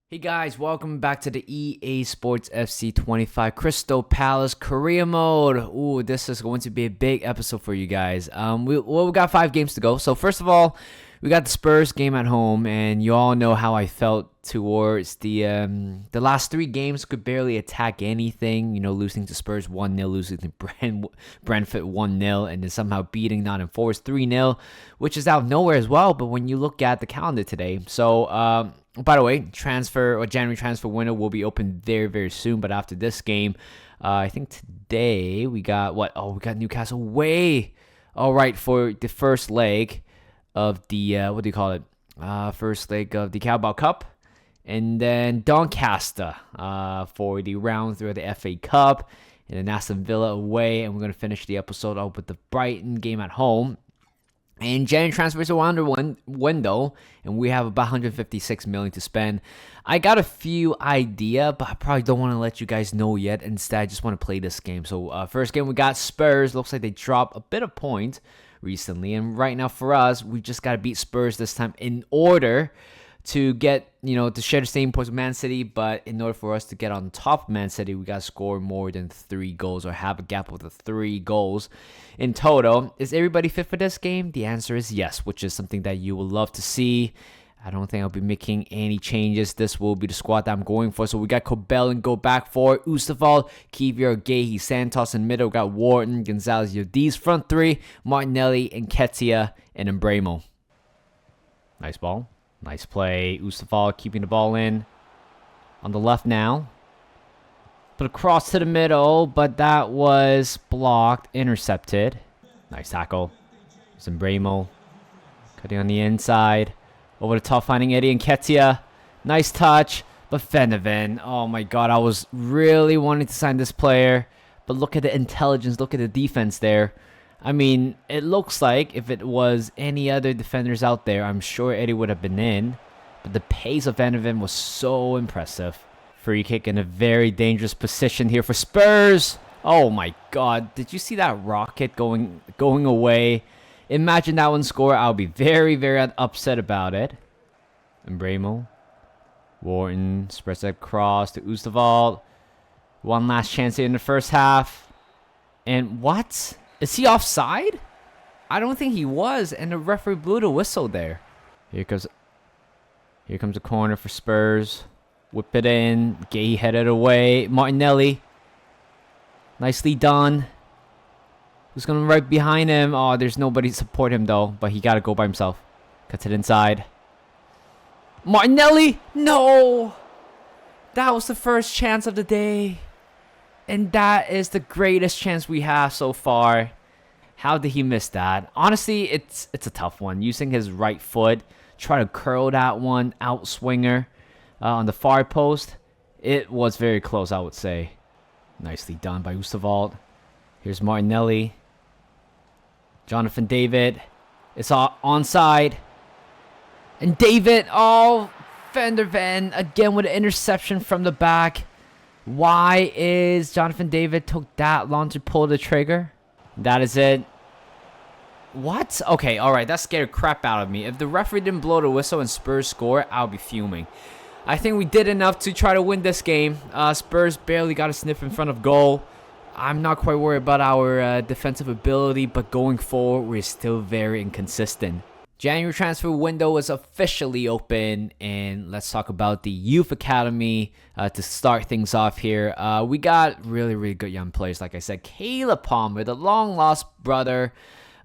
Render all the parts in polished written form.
Hey guys, welcome back to the EA Sports FC 25 Crystal Palace Career Mode. Ooh, this is going to be a big episode for you guys. We got 5 games to go. So first of all, we got the Spurs game at home, and you all know how I felt towards the last 3 games. Could barely attack anything. You know, losing to Spurs 1-0, losing to Brentford 1-0, and then somehow beating Nottingham Forest 3-0, which is out of nowhere as well. But when you look at the calendar today, so by the way, January transfer window will be open very, very soon. But after this game, I think today we got what? Oh, we got Newcastle away. All right, for the first leg of the what do you call it? First leg of the Carabao Cup, and then Doncaster for the round 3 of the FA Cup, and then Aston Villa away, and we're gonna finish the episode off with the Brighton game at home. And January transfers are under window, and we have about 156 million to spend. I got a few idea, but I probably don't want to let you guys know yet. Instead, I just want to play this game. So first game we got Spurs. Looks like they dropped a bit of points recently, and right now for us, we just got to beat Spurs this time in order to get, to share the same points with Man City. But in order for us to get on top of Man City, we got to score more than 3 goals or have a gap of the 3 goals in total. Is everybody fit for this game? The answer is yes, which is something that you will love to see. I don't think I'll be making any changes. This will be the squad that I'm going for. So we got Kobel and go back for Ustaval, Kivior, Gehi, Santos in middle. We got Wharton, Gonzalez, Yildiz front 3, Martinelli, and Ketia, and Embremo. Nice ball. Nice play. Ustaval keeping the ball in. On the left now. Put across to the middle, but that was blocked. Intercepted. Nice tackle. Embremo cutting on the inside. Over the top, finding Eddie and Ketia. Nice touch. But Fenovan. Oh my god, I was really wanting to sign this player. But look at the intelligence. Look at the defense there. I mean, it looks like if it was any other defenders out there, I'm sure Eddie would have been in. But the pace of Vanoven was so impressive. Free kick in a very dangerous position here for Spurs. Oh my god. Did you see that rocket going away? Imagine that one score. I'll be very, very upset about it. Embremo. Wharton spreads that cross to Ustaval. One last chance here in the first half. And what? Is he offside? I don't think he was, and the referee blew the whistle there. Here comes a corner for Spurs. Whip it in. Gay headed away. Martinelli. Nicely done. Who's going right behind him? Oh, there's nobody to support him, though, but he got to go by himself. Cuts it inside. Martinelli! No! That was the first chance of the day. And that is the greatest chance we have so far. How did he miss that? Honestly, it's a tough one. Using his right foot, try to curl that one out swinger on the far post. It was very close, I would say. Nicely done by Ustaval. Here's Martinelli. Jonathan David. It's onside. And David, Van der Ven again with an interception from the back. Why is Jonathan David took that long to pull the trigger? That is it. What? Okay, alright, that scared crap out of me. If the referee didn't blow the whistle and Spurs score, I'll be fuming. I think we did enough to try to win this game. Spurs barely got a sniff in front of goal. I'm not quite worried about our defensive ability, but going forward, we're still very inconsistent. January transfer window is officially open, and let's talk about the youth academy to start things off here. We got really, really good young players. Like I said, Caleb Palmer, the long-lost brother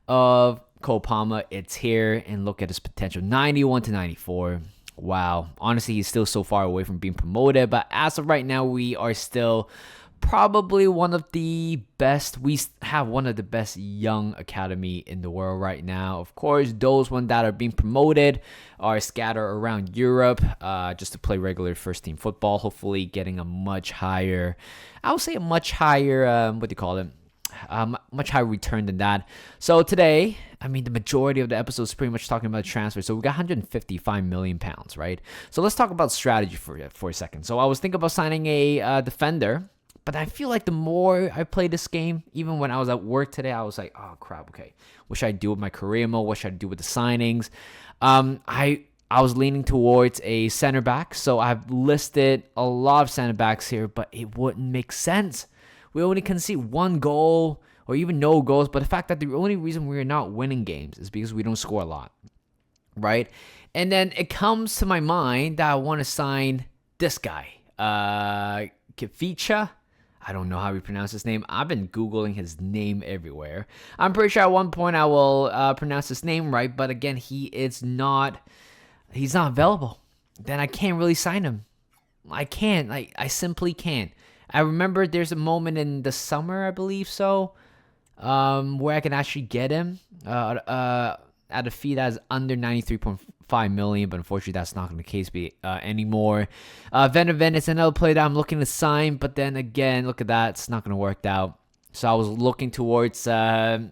of Cole Palmer. It's here, and look at his potential. 91 to 94. Wow. Honestly, he's still so far away from being promoted, but as of right now, we are still probably one of the best. We have one of the best young academy in the world right now. Of course, those ones that are being promoted are scattered around Europe just to play regular first team football. Hopefully getting a much higher, I would say a much higher, much higher return than that. So today, I mean, the majority of the episode is pretty much talking about transfer. So we got 155 million pounds, right? So let's talk about strategy for a second. So I was thinking about signing a defender. But I feel like the more I play this game, even when I was at work today, I was like, oh crap, okay. What should I do with my career mode? What should I do with the signings? I I was leaning towards a center back. So I've listed a lot of center backs here, but it wouldn't make sense. We only can see one goal or even no goals. But the fact that the only reason we're not winning games is because we don't score a lot, right? And then it comes to my mind that I want to sign this guy, Kavicha. I don't know how we pronounce his name. I've been Googling his name everywhere. I'm pretty sure at one point I will pronounce his name right. But again, he's not available. Then I can't really sign him. I can't. I simply can't. I remember there's a moment in the summer, I believe so, where I can actually get him at a fee that is under 93.5 million, but unfortunately that's not going to the case anymore. Van der Ven is another player that I'm looking to sign, but then again, look at that, it's not going to work out. So I was looking towards Leny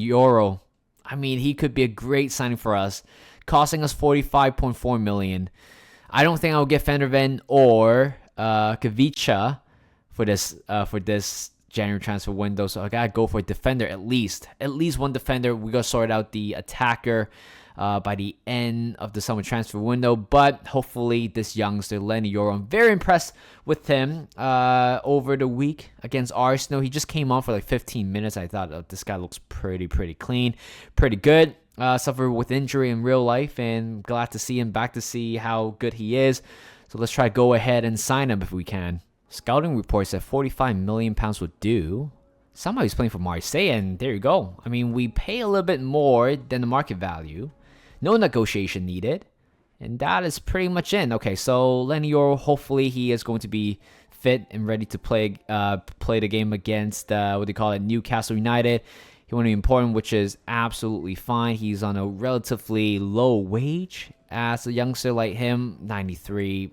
Yoro. I mean, he could be a great signing for us, costing us 45.4 million. I don't think I'll get Van der Ven or Kavicha for this January transfer window, so I gotta go for a defender at least one defender. We gotta sort out the attacker by the end of the summer transfer window, but hopefully this youngster Leny Yoro, I'm very impressed with him over the week against Arsenal. He just came on for like 15 minutes. I thought, oh, this guy looks pretty clean, pretty good. Suffered with injury in real life, and glad to see him back to see how good he is. So let's try to go ahead and sign him if we can. Scouting reports that 45 million pounds would do. Somehow he's playing for Marseille, and there you go. I mean, we pay a little bit more than the market value. No negotiation needed. And that is pretty much it. Okay, so Leny Yoro, hopefully he is going to be fit and ready to play the game against, Newcastle United. He won't be important, which is absolutely fine. He's on a relatively low wage. As a youngster like him, 93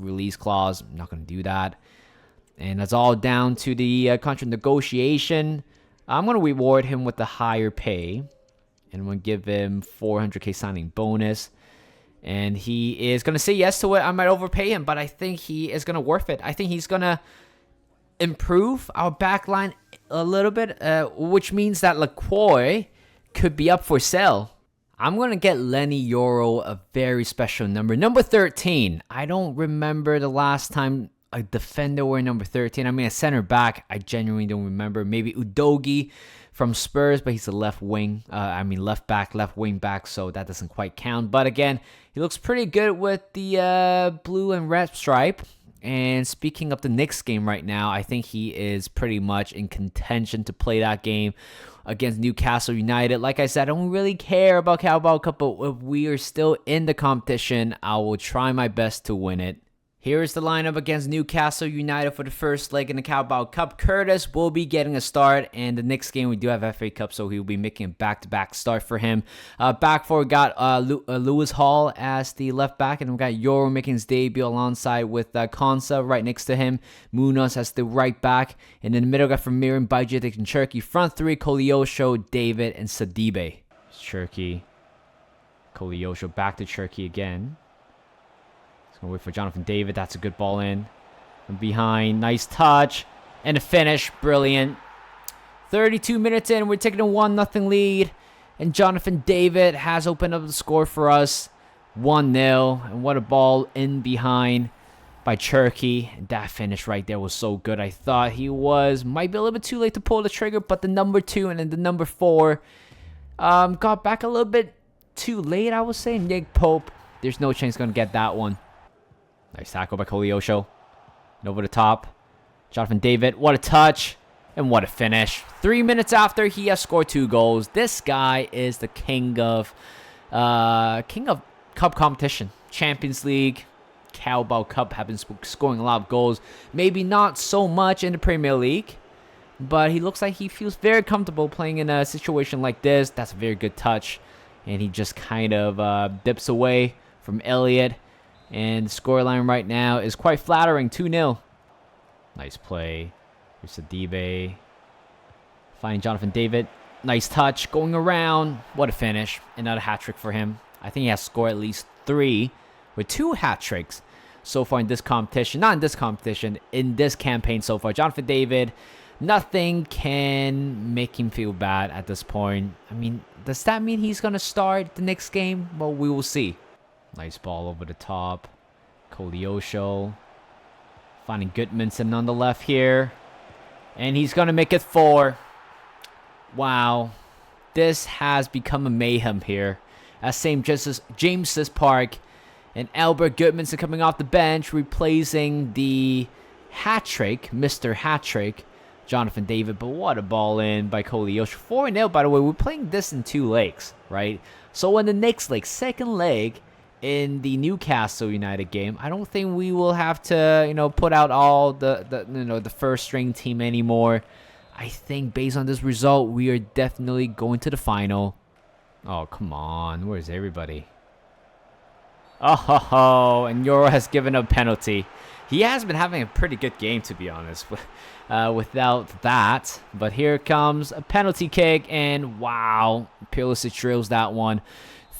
release clause. I'm not going to do that. And that's all down to the contract negotiation. I'm going to reward him with the higher pay. And I'm going to give him 400k signing bonus. And he is going to say yes to it. I might overpay him, but I think he is going to worth it. I think he's going to improve our backline a little bit, which means that Lacroix could be up for sale. I'm going to get Leny Yoro a very special number. Number 13. I don't remember the last time a defender wore number 13. I mean, a center back, I genuinely don't remember. Maybe Udogie from Spurs, but he's a left wing. Left back, left wing back, so that doesn't quite count. But again, he looks pretty good with the blue and red stripe. And speaking of the Knicks game right now, I think he is pretty much in contention to play that game against Newcastle United. Like I said, I don't really care about Carabao Cup, but if we are still in the competition, I will try my best to win it. Here is the lineup against Newcastle United for the first leg in the Carabao Cup. Curtis will be getting a start, and the next game we do have FA Cup, so he'll be making a back-to-back start for him. Back four, got Lewis Hall as the left back, and we got Yoro making his debut alongside with Konsa right next to him. Munoz as the right back, and in the middle got Vermeeren, Bajcetic, and Cherki. Front three, Koleosho, David, and Sidibe. Cherki, Koleosho, back to Cherki again. Gonna wait for Jonathan David. That's a good ball in. From behind. Nice touch. And a finish. Brilliant. 32 minutes in. We're taking a 1-0 lead. And Jonathan David has opened up the score for us. 1-0. And what a ball in behind by Cherki. And that finish right there was so good. I thought he might be a little bit too late to pull the trigger. But the number 2 and then the number 4 got back a little bit too late, I would say. Nick Pope. There's no chance he's going to get that one. Nice tackle by Koleosho. And over the top. Jonathan David. What a touch. And what a finish. 3 minutes after he has scored 2 goals. This guy is the king of cup competition. Champions League. Carabao Cup have been scoring a lot of goals. Maybe not so much in the Premier League. But he looks like he feels very comfortable playing in a situation like this. That's a very good touch. And he just kind of dips away from Elliott. And the scoreline right now is quite flattering, 2-0. Nice play. Here's Sidibe. Finding Jonathan David. Nice touch. Going around. What a finish. Another hat-trick for him. I think he has scored at least 3 with 2 hat-tricks so far in this competition. Not in this competition. In this campaign so far. Jonathan David. Nothing can make him feel bad at this point. I mean, does that mean he's going to start the next game? Well, we will see. Nice ball over the top. Koleosho finding Goodmanson on the left here. And he's going to make it 4. Wow. This has become a mayhem here at St. James's Park. And Albert Goodmanson coming off the bench, replacing the hat-trick, Mr. Hat-trick, Jonathan David. But what a ball in by Koleosho. 4-0, by the way. We're playing this in 2 legs, right? So in the next leg, second leg, in the Newcastle United game, I don't think we will have to, put out all the first string team anymore. I think based on this result, we are definitely going to the final. Oh, come on. Where's everybody? Oh, and Yoro has given a penalty. He has been having a pretty good game, to be honest, without that. But here comes a penalty kick, and wow, Pulisic drills that one.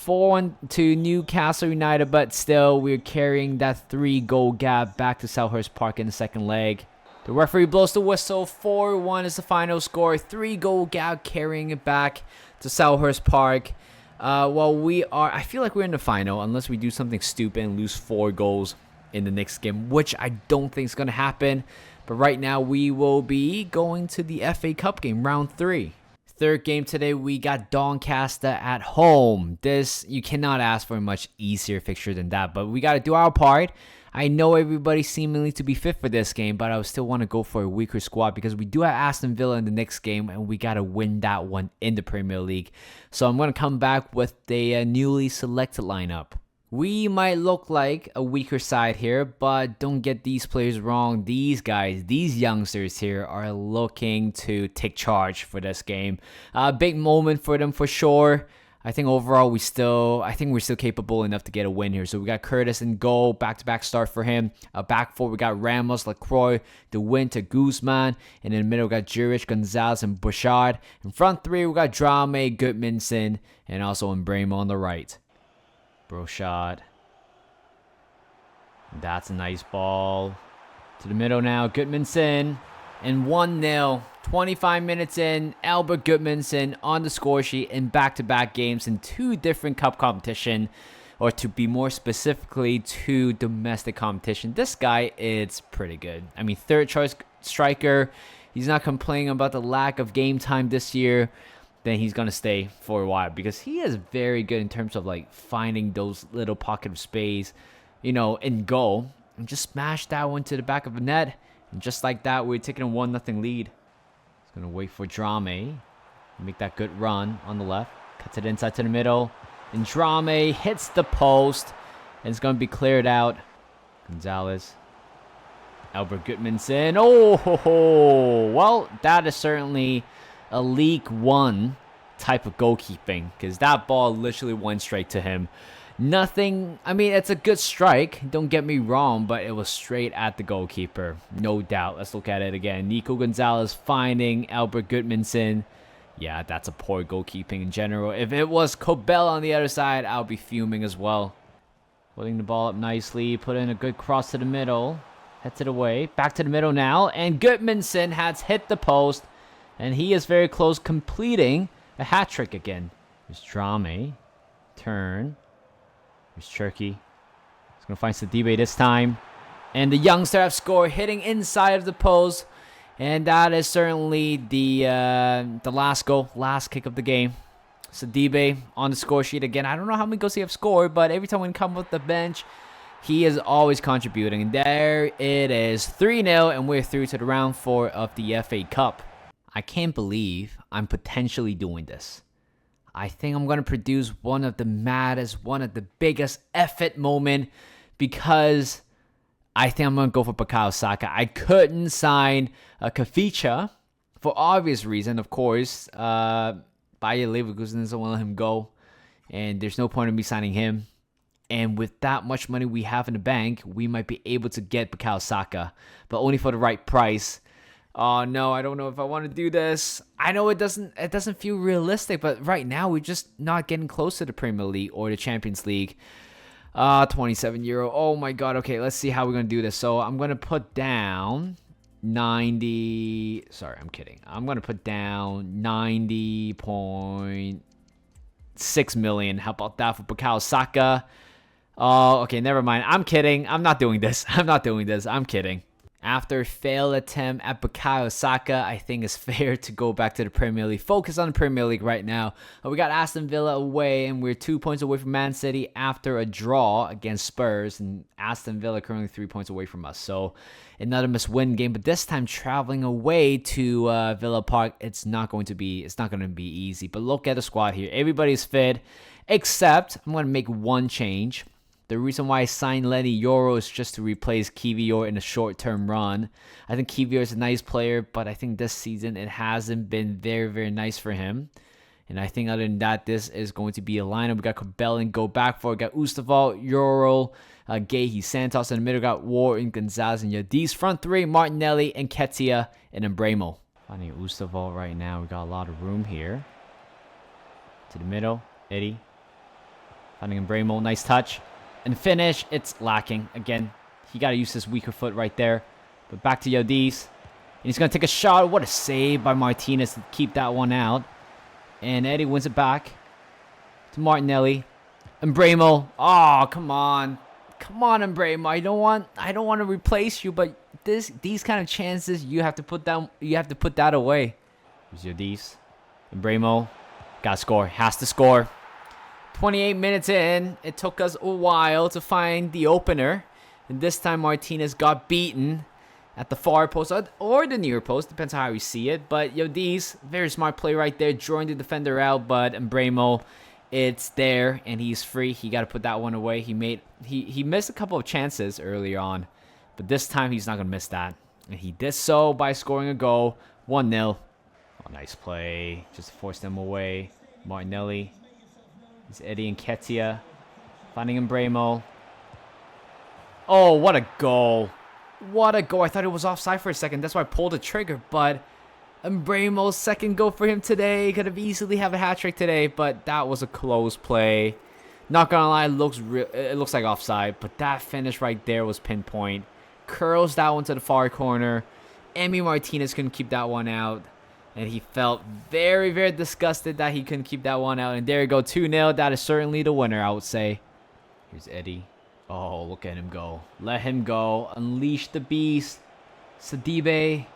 4-1 to Newcastle United, but still, we're carrying that 3-goal gap back to Selhurst Park in the second leg. The referee blows the whistle. 4-1 is the final score. 3-goal gap carrying it back to Selhurst Park. I feel like we're in the final unless we do something stupid and lose 4 goals in the next game, which I don't think is going to happen. But right now, we will be going to the FA Cup game, round 3. Third game today, we got Doncaster at home. You cannot ask for a much easier fixture than that, but we got to do our part. I know everybody seemingly to be fit for this game, but I still want to go for a weaker squad because we do have Aston Villa in the next game, and we got to win that one in the Premier League. So I'm going to come back with the newly selected lineup. We might look like a weaker side here, but don't get these players wrong. These guys, these youngsters here are looking to take charge for this game. Big moment for them for sure. I think overall we're still capable enough to get a win here. So we got Curtis in goal, back-to-back start for him. Back four, we got Ramos, Lacroix, De Winter, Guzman. And in the middle, we got Jurich, Gonzalez, and Bouchard. In front three, we got Drame, Goodmanson, and also Mbremo on the right. Bro shot. That's a nice ball. To the middle now, Goodmanson. And 1-0. 25 minutes in, Albert Goodmanson on the score sheet in back-to-back games in 2 different cup competition. Or to be more specifically, 2 domestic competition. This guy is pretty good. I mean, third choice striker. He's not complaining about the lack of game time this year. Then he's going to stay for a while because he is very good in terms of like finding those little pocket of space, in goal, and just smash that one to the back of the net. And just like that, we're taking a 1-0 lead. He's going to wait for Drame. Make that good run on the left. Cuts it inside to the middle. And Drame hits the post. And it's going to be cleared out. Gonzalez. Albert Goodmanson. Oh, well, that is certainly a League One type of goalkeeping, because that ball literally went straight to him. Nothing, I mean, it's a good strike, don't get me wrong, but it was straight at the goalkeeper, no doubt. Let's look at it again. Nico Gonzalez finding Albert Goodmanson. Yeah, that's a poor goalkeeping in general. If it was Cobell on the other side, I would be fuming as well. Putting the ball up nicely, put in a good cross to the middle, heads it away, back to the middle now, and Goodmanson has hit the post. And he is very close completing a hat trick again. There's Drame. Turn. There's Cherky. He's going to find Sidibe this time. And the youngster have scored, hitting inside of the post. And that is certainly the last goal, last kick of the game. Sidibe on the score sheet again. I don't know how many goals he have scored, but every time we come off the bench, he is always contributing. And there it is. 3-0, and we're through to the round 4 of the FA Cup. I can't believe I'm potentially doing this. I think I'm going to produce one of the maddest, one of the biggest effort moment, because I think I'm going to go for Bukayo Saka. I couldn't sign Kaficha for obvious reason, of course. Bayer Leverkusen doesn't want to let him go, and there's no point in me signing him. And with that much money we have in the bank, we might be able to get Bukayo Saka, but only for the right price. Oh no, I don't know if I want to do this. I know it doesn't feel realistic, but right now we're just not getting close to the Premier League or the Champions League. 27 euro. Oh my god. Okay, let's see how we're going to do this. So I'm going to put down 90. Sorry, I'm kidding. I'm going to put down 90.6 million. How about that for Bukayo Saka? Oh, okay, never mind. I'm kidding. I'm not doing this. I'm not doing this. I'm kidding. After failed attempt at Bukayo Saka, I think it's fair to go back to the Premier League. Focus on the Premier League right now. We got Aston Villa away, and we're 2 points away from Man City after a draw against Spurs. And Aston Villa currently 3 points away from us. So another must-win game, but this time traveling away to Villa Park, it's not going to be easy. But look at the squad here. Everybody's fit, except I'm going to make one change. The reason why I signed Lenny Yoro is just to replace Kiwior in a short-term run. I think Kiwior is a nice player, but I think this season it hasn't been very, very nice for him. And I think other than that, this is going to be a lineup. We got Cabellin, go back for it. We got Ustaval, Yoro, Gahey, Santos. In the middle, we got Wharton, Gonzalez, and Yadiz. Front three, Martinelli, and Nketiah, and Embremo. Finding Ustaval right now. We got a lot of room here. To the middle, Eddie. Finding Embremo, nice touch. And finish, it's lacking. Again, he got to use his weaker foot right there. But back to Yadiz. And he's going to take a shot. What a save by Martinez to keep that one out. And Eddie wins it back to Martinelli. Embremo. Oh, come on. Come on, Embremo. I don't want to replace you, but these kind of chances you have to put that away. Here's Yadiz. Embremo. Got to score. Has to score. 28 minutes in, it took us a while to find the opener. And this time Martinez got beaten at the far post or the near post. Depends on how you see it. But Yadiz, very smart play right there. Drawing the defender out. But Embremo, it's there. And he's free. He got to put that one away. He missed a couple of chances earlier on. But this time he's not going to miss that. And he did so by scoring a goal. 1-0. Oh, nice play. Just forced them away. Martinelli. It's Eddie and Nketiah. Finding Embremo. Oh, what a goal. What a goal. I thought it was offside for a second. That's why I pulled the trigger. But Embremo's second goal for him today. Could have easily have a hat-trick today. But that was a close play. Not going to lie, it looks like offside. But that finish right there was pinpoint. Curls that one to the far corner. Emi Martinez couldn't keep that one out. And he felt very, very disgusted that he couldn't keep that one out. And there you go, 2-0. That is certainly the winner, I would say. Here's Eddie. Oh, look at him go. Let him go. Unleash the beast. Sidibe.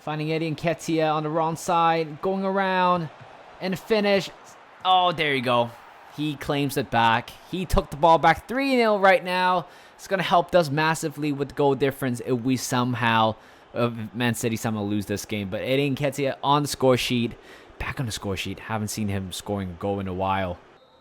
Finding Eddie and Nketiah on the wrong side. Going around. And finish. Oh, there you go. He claims it back. He took the ball back. 3-0 right now. It's going to help us massively with goal difference if we somehow... Man City somehow lose this game. But Eddie Nketiah on the score sheet. Back on the score sheet. Haven't seen him scoring a goal in a while.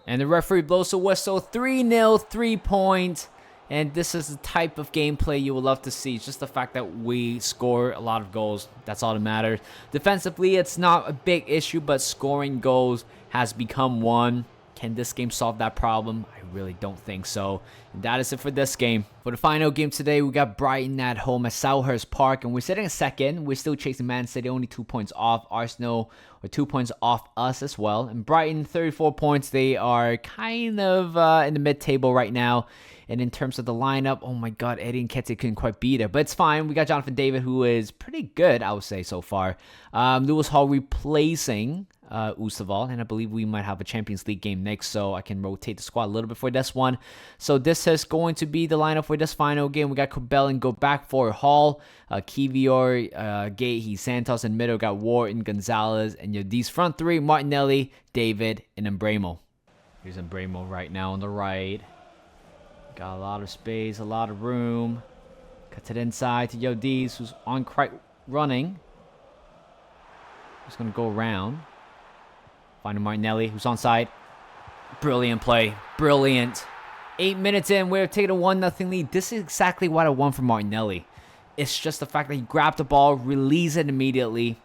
And the referee blows a whistle. 3-0, 3 points. And this is the type of gameplay you would love to see. It's just the fact that we score a lot of goals. That's all that matters. Defensively, it's not a big issue, but scoring goals has become one. Can this game solve that problem? I really don't think so. And that is it for this game. For the final game today, we got Brighton at home at Selhurst Park. And we're sitting in second. We're still chasing Man City, only 2 points off. Arsenal are 2 points off us as well. And Brighton, 34 points. They are kind of in the mid-table right now. And in terms of the lineup, oh my God, Eddie Nketiah couldn't quite beat it. But it's fine. We got Jonathan David, who is pretty good, I would say, so far. Lewis Hall replacing Ustaval, and I believe we might have a Champions League game next, so I can rotate the squad a little bit for this one. So this is going to be the lineup for this final game. We got Cabellin go back for Hall, Kiwior, Gahey, Santos in middle. Got Wharton, Gonzalez, and Yadiz front three, Martinelli, David, and Embremo. Here's Embremo right now on the right. Got a lot of space, a lot of room. Cuts it inside to Yadiz, who's on running. Just going to go around. Finding Martinelli, who's onside. Brilliant play. Brilliant. 8 minutes in, we're taking a 1-0 lead. This is exactly what I want from Martinelli. It's just the fact that he grabbed the ball, released it immediately.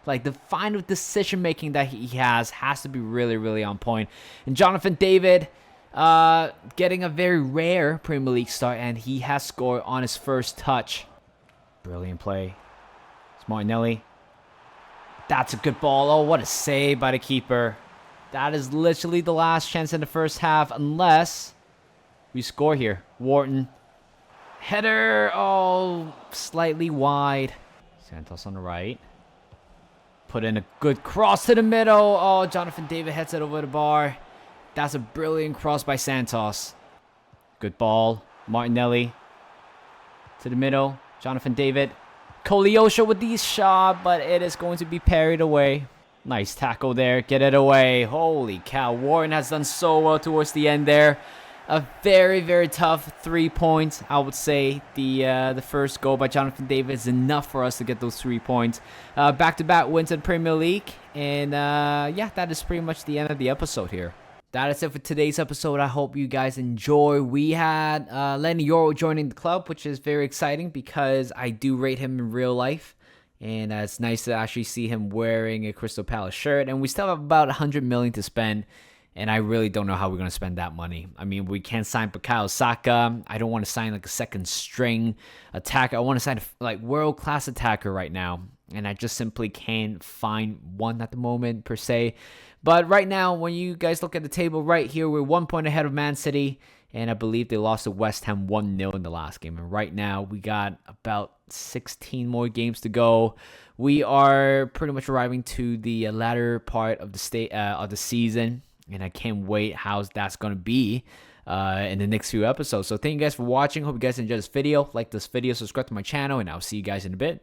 Like, the final decision-making that he has to be really, really on point. And Jonathan David, getting a very rare Premier League start, and he has scored on his first touch. Brilliant play. It's Martinelli. That's a good ball. Oh, what a save by the keeper. That is literally the last chance in the first half, unless we score here. Wharton. Header. Oh, slightly wide. Santos on the right. Put in a good cross to the middle. Oh, Jonathan David heads it over the bar. That's a brilliant cross by Santos. Good ball. Martinelli to the middle. Jonathan David. Koleosha with the shot, but it is going to be parried away. Nice tackle there. Get it away. Holy cow. Warren has done so well towards the end there. A very, very tough 3 points. I would say the first goal by Jonathan David is enough for us to get those 3 points. Back-to-back wins in Premier League. And yeah, that is pretty much the end of the episode here. That is it for today's episode. I hope you guys enjoy. We had Lenny Yoro joining the club, which is very exciting because I do rate him in real life. And it's nice to actually see him wearing a Crystal Palace shirt. And we still have about 100 million to spend. And I really don't know how we're going to spend that money. I mean, we can't sign Bukayo Saka. I don't want to sign like a second string attacker. I want to sign like world-class attacker right now. And I just simply can't find one at the moment per se. But right now, when you guys look at the table right here, we're 1 point ahead of Man City. And I believe they lost to West Ham 1-0 in the last game. And right now, we got about 16 more games to go. We are pretty much arriving to the latter part of the season. And I can't wait how that's going to be in the next few episodes. So thank you guys for watching. Hope you guys enjoyed this video. Like this video, subscribe to my channel, and I'll see you guys in a bit.